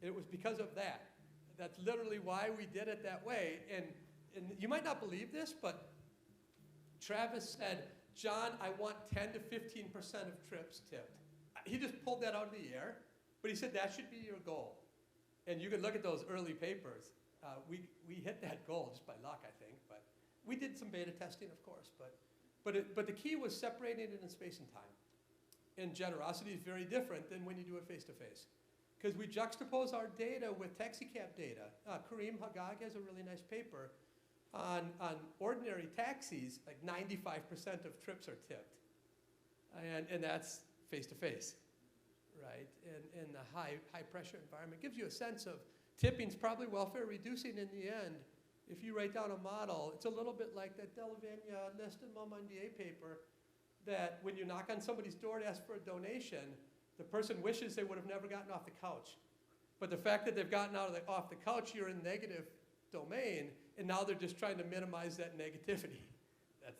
And it was because of that. That's literally why we did it that way. And you might not believe this, but Travis said, John, I want 10 to 15% of trips tipped. He just pulled that out of the air, but he said that should be your goal. And you can look at those early papers. We hit that goal just by luck, I think. But we did some beta testing, of course. But the key was separating it in space and time. And generosity is very different than when you do it face-to-face. Because we juxtapose our data with taxicab data. Kareem Hagag has a really nice paper on ordinary taxis, like 95% of trips are tipped. And that's face-to-face, right? And the high-pressure environment gives you a sense of tipping's probably welfare reducing in the end. If you write down a model, it's a little bit like that Delavegna List and Momandier paper that when you knock on somebody's door to ask for a donation, the person wishes they would have never gotten off the couch. But the fact that they've gotten off the couch, you're in negative domain, and now they're just trying to minimize that negativity.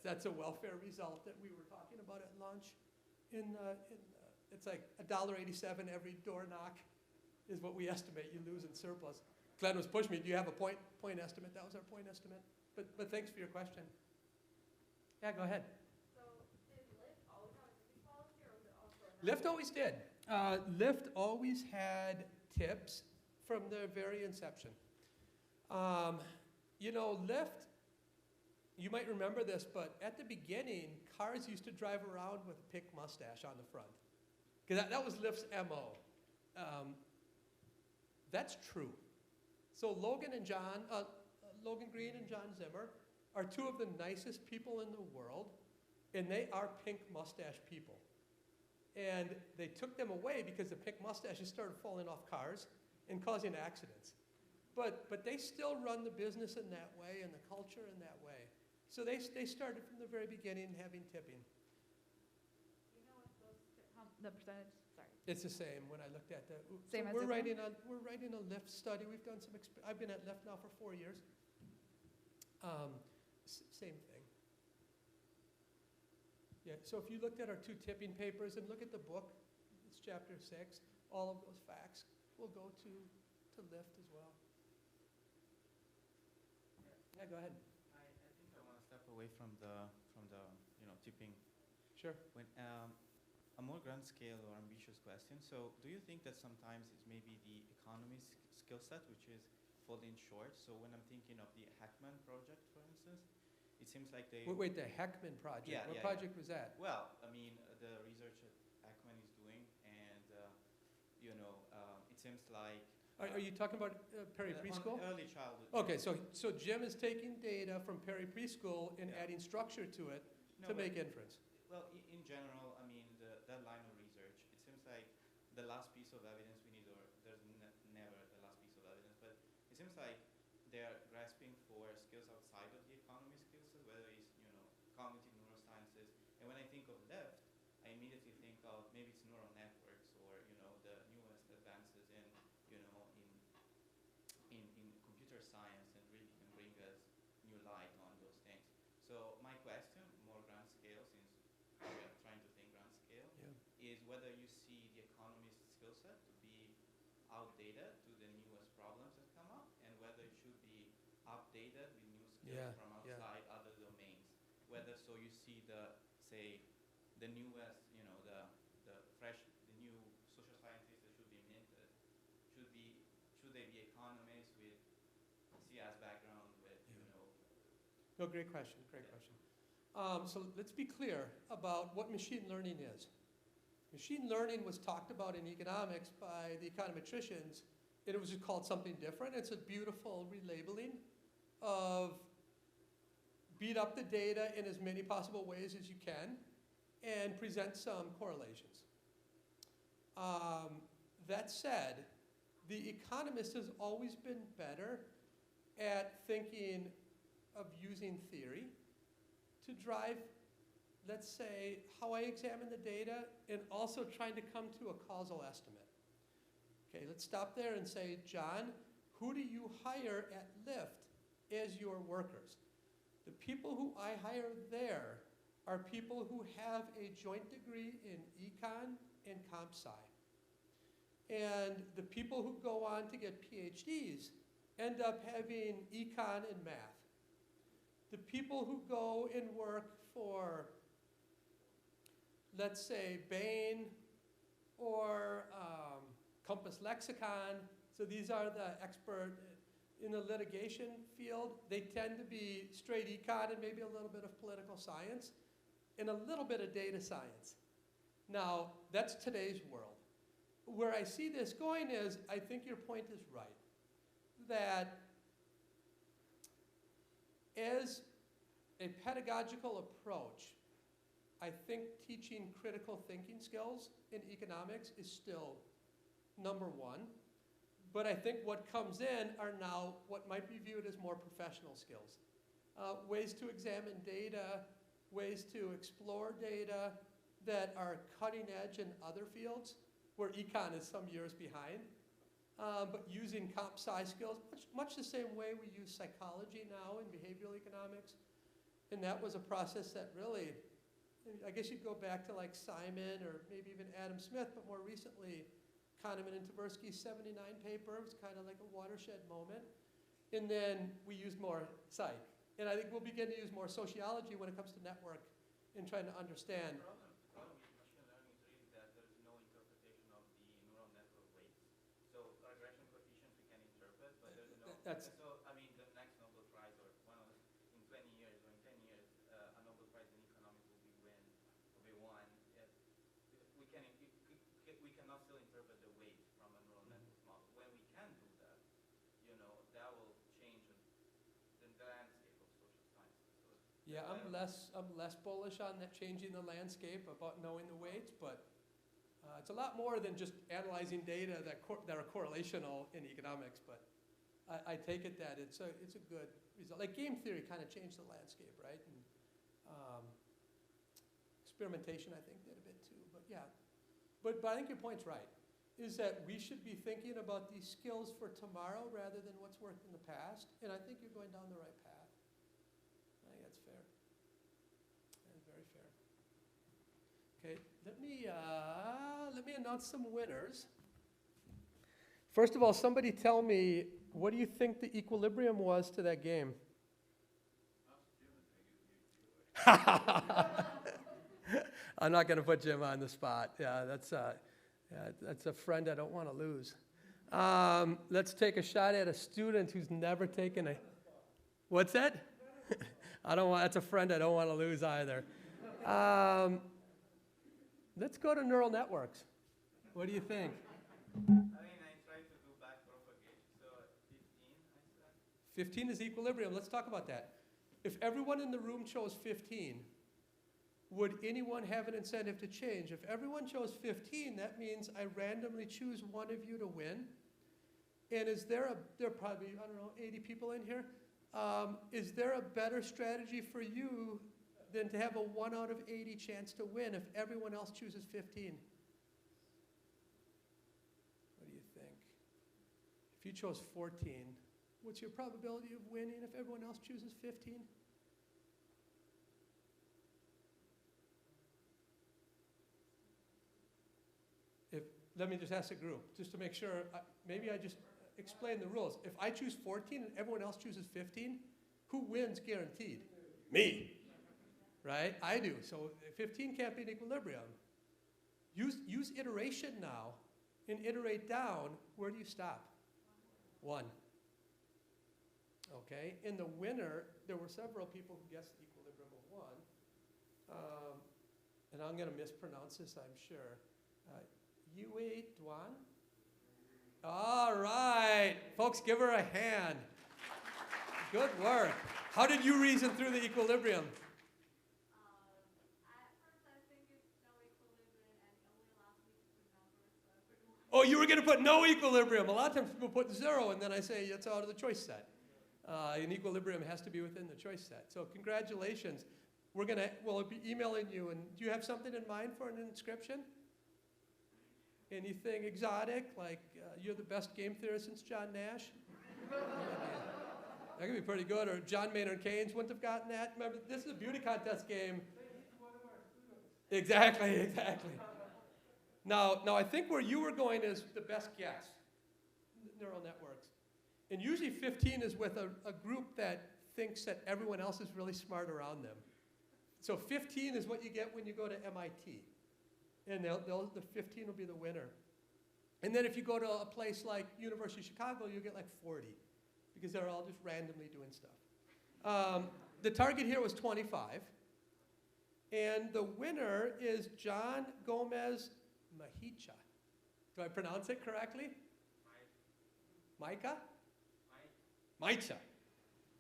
That's a welfare result that we were talking about at lunch. It's like $1.87 every door knock is what we estimate you lose in surplus. Glenn was pushing me, do you have a point estimate? That was our point estimate. But thanks for your question. Yeah, go ahead. So did Lyft always have a tipping policy, or was it also Lyft always did. Lyft always had tips from the very inception. Lyft, you might remember this, but at the beginning, cars used to drive around with a pick mustache on the front. Because that was Lyft's MO. That's true. So Logan Green and John Zimmer are two of the nicest people in the world, and they are pink mustache people. And they took them away because the pink mustaches started falling off cars and causing accidents. But they still run the business in that way and the culture in that way. So they started from the very beginning having tipping. Do you know what the percentage? Sorry. It's the same when I looked at the. Same as we're Zippo? we're writing a Lyft study. We've done some. I've been at Lyft now for 4 years. Same thing. Yeah. So if you looked at our 2 tipping papers and look at the book, it's chapter 6. All of those facts will go to Lyft as well. Yeah. Go ahead. I think I want to step away from the tipping. Sure. When a more grand scale or ambitious question. So, do you think that sometimes it's maybe the economy skill set which is falling short? So, when I'm thinking of the Heckman project, for instance, it seems like they. Wait, the Heckman project. Yeah, what yeah, project was that? Well, I mean, the research that Heckman is doing, and it seems like. Are you talking about Perry on Preschool? Early childhood. Okay, so Jim is taking data from Perry Preschool and Yeah. adding structure to it No, to but- make inference. Well, in general, I mean, that line of research, it seems like the last piece of evidence we need, or there's never the last piece of evidence, but it seems like they're grasping for just Yeah, from yeah. outside other domains. Whether so you see the, say, the newest, the new social scientists that should be minted, should they be economists with CS background with, No, great question, great Yeah. question. So let's be clear about what machine learning is. Machine learning was talked about in economics by the econometricians, and it was just called something different. It's a beautiful relabeling of beat up the data in as many possible ways as you can and present some correlations. That said, the economist has always been better at thinking of using theory to drive, let's say, how I examine the data and also trying to come to a causal estimate. Okay, let's stop there and say, John, who do you hire at Lyft as your workers? The people who I hire there are people who have a joint degree in econ and comp sci. And the people who go on to get PhDs end up having econ and math. The people who go and work for, let's say, Bain or Compass Lexicon, so these are the expert in the litigation field, they tend to be straight econ and maybe a little bit of political science and a little bit of data science. Now, that's today's world. Where I see this going is, I think your point is right, that as a pedagogical approach, I think teaching critical thinking skills in economics is still number one. But I think what comes in are now what might be viewed as more professional skills. Ways to examine data, ways to explore data that are cutting edge in other fields, where econ is some years behind. But using comp sci skills, much the same way we use psychology now in behavioral economics. And that was a process that really, I guess you'd go back to like Simon or maybe even Adam Smith, but more recently, Kahneman and Tversky's '79 paper was kind of like a watershed moment. And then we used more psych. And I think we'll begin to use more sociology when it comes to network and trying to understand. The problem with machine learning is really that there is no interpretation of the neural network weights. So regression coefficients we can interpret, but there's no. That's- and so I mean, the next Nobel Prize or one of the, in 20 years or in 10 years, a Nobel Prize in economics will be won. We cannot still interpret the weight from a neural network model. When we can do that, that will change the landscape of social sciences. So Yeah, I'm less bullish on that changing the landscape about knowing the weights, but it's a lot more than just analyzing data that are correlational in economics. But I take it that it's a good result. Like game theory kind of changed the landscape, right? And experimentation, I think, did a bit too. But yeah, but I think your point's right. Is that we should be thinking about these skills for tomorrow rather than what's worked in the past, and I think you're going down the right path. I think that's fair. That is very fair. Okay, let me announce some winners. First of all, somebody tell me, what do you think the equilibrium was to that game? I'm not going to put Jim on the spot. Yeah, that's a friend I don't want to lose. Let's take a shot at a student who's never taken a. What's that? That's a friend I don't want to lose either. Let's go to neural networks. What do you think? I mean, I try to do back propagation, so 15, I said. 15 is equilibrium. Let's talk about that. If everyone in the room chose 15, would anyone have an incentive to change? If everyone chose 15, that means I randomly choose one of you to win. And there are probably, 80 people in here. Is there a better strategy for you than to have a 1 out of 80 chance to win if everyone else chooses 15? What do you think? If you chose 14, what's your probability of winning if everyone else chooses 15? Let me just ask the group, just to make sure, maybe I just explain the rules. If I choose 14 and everyone else chooses 15, Who wins guaranteed? Me, right? I do. So 15 can't be an equilibrium. Use iteration now and iterate down. Where do you stop? 1. Okay, in the winner, there were several people who guessed the equilibrium of 1. And I'm going to mispronounce this, I'm sure. Yue Duan? All right. Folks, give her a hand. Good work. How did you reason through the equilibrium? At first I think it's no equilibrium and it only allows me to put numbers, so I put 1. Oh, you were going to put no equilibrium. A lot of times people put 0, and then I say it's out of the choice set. An equilibrium has to be within the choice set. So congratulations. We'll be emailing you. And do you have something in mind for an inscription? Anything exotic, like you're the best game theorist since John Nash? That could be pretty good. Or John Maynard Keynes wouldn't have gotten that. Remember, this is a beauty contest game. Exactly. Now, I think where you were going is the best guess, neural networks. And usually 15 is with a group that thinks that everyone else is really smart around them. So 15 is what you get when you go to MIT. And the 15 will be the winner. And then if you go to a place like University of Chicago, you'll get like 40, because they're all just randomly doing stuff. The target here was 25. And the winner is John Gomez Mahicha. Do I pronounce it correctly? Micah? Maicha.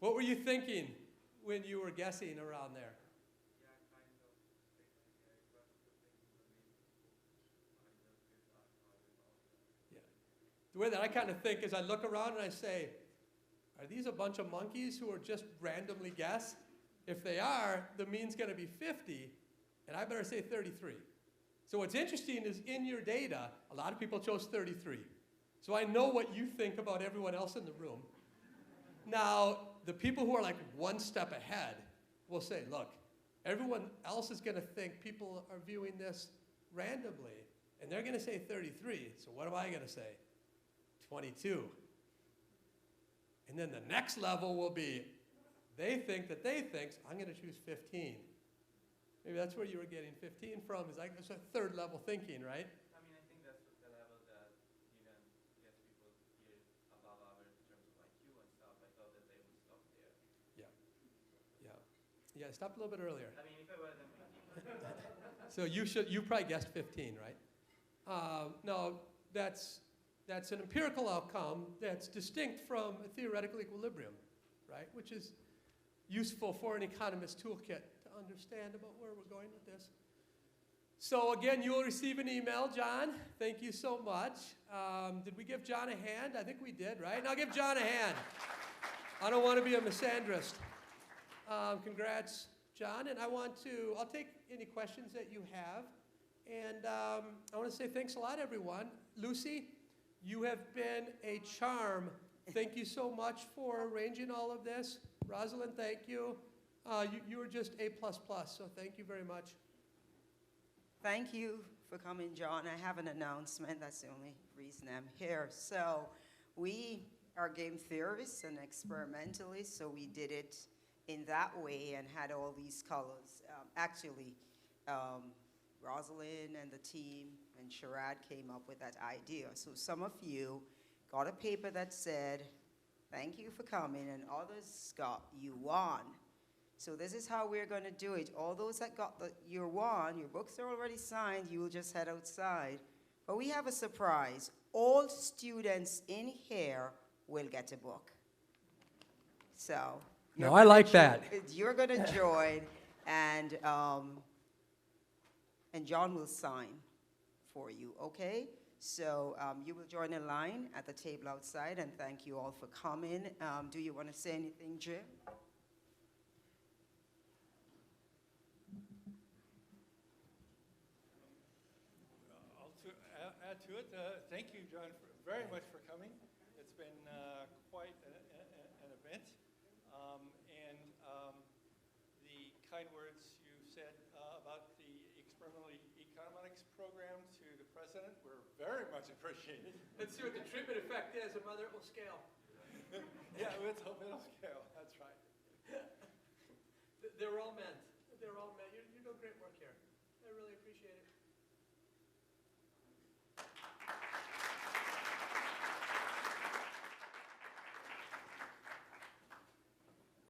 What were you thinking when you were guessing around there? The way that I kind of think is I look around and I say, are these a bunch of monkeys who are just randomly guess? If they are, the mean's going to be 50, and I better say 33. So what's interesting is in your data, a lot of people chose 33. So I know what you think about everyone else in the room. Now, the people who are like one step ahead will say, look, everyone else is going to think people are viewing this randomly, and they're going to say 33. So what am I going to say? 22. And then the next level will be, they think that they think, so I'm going to choose 15. Maybe that's where you were getting 15 from, is like, it's a third level thinking, right? I mean, I think that's the level that even gets people here above average in terms of IQ and stuff. I thought that they would stop there. Yeah, stop a little bit earlier. I mean, if I were them, So you probably guessed 15, right? No, that's an empirical outcome that's distinct from a theoretical equilibrium, right? Which is useful for an economist toolkit to understand about where we're going with this. So again, you will receive an email, John. Thank you so much. Did we give John a hand? I think we did, right? Now give John a hand. I don't want to be a misandrist. Congrats, John. And I'll take any questions that you have. And I want to say thanks a lot, everyone. Lucy, you have been a charm. Thank you so much for arranging all of this. Rosalind, thank you. You were just A++, so thank you very much. Thank you for coming, John. I have an announcement. That's the only reason I'm here. So we are game theorists and experimentalists, so we did it in that way and had all these colors. Rosalind and the team and Sharad came up with that idea. So some of you got a paper that said, thank you for coming, and others got, you won. So this is how we're going to do it. All those that got your won, your books are already signed, you will just head outside. But we have a surprise. All students in here will get a book. So. No, I like that. You're going to join, and John will sign for you, okay? So you will join in line at the table outside, and thank you all for coming. Do you want to say anything, Jim? I'll add to it. Thank you, John, very much for coming. It's been quite an event. The kind words you said about the experimental economics program to the president were very much appreciated. Let's see what the treatment effect is, and whether it will scale. Yeah, it's a middle scale, that's right. They're all meant. They're all meant. You're doing great work here. I really appreciate it.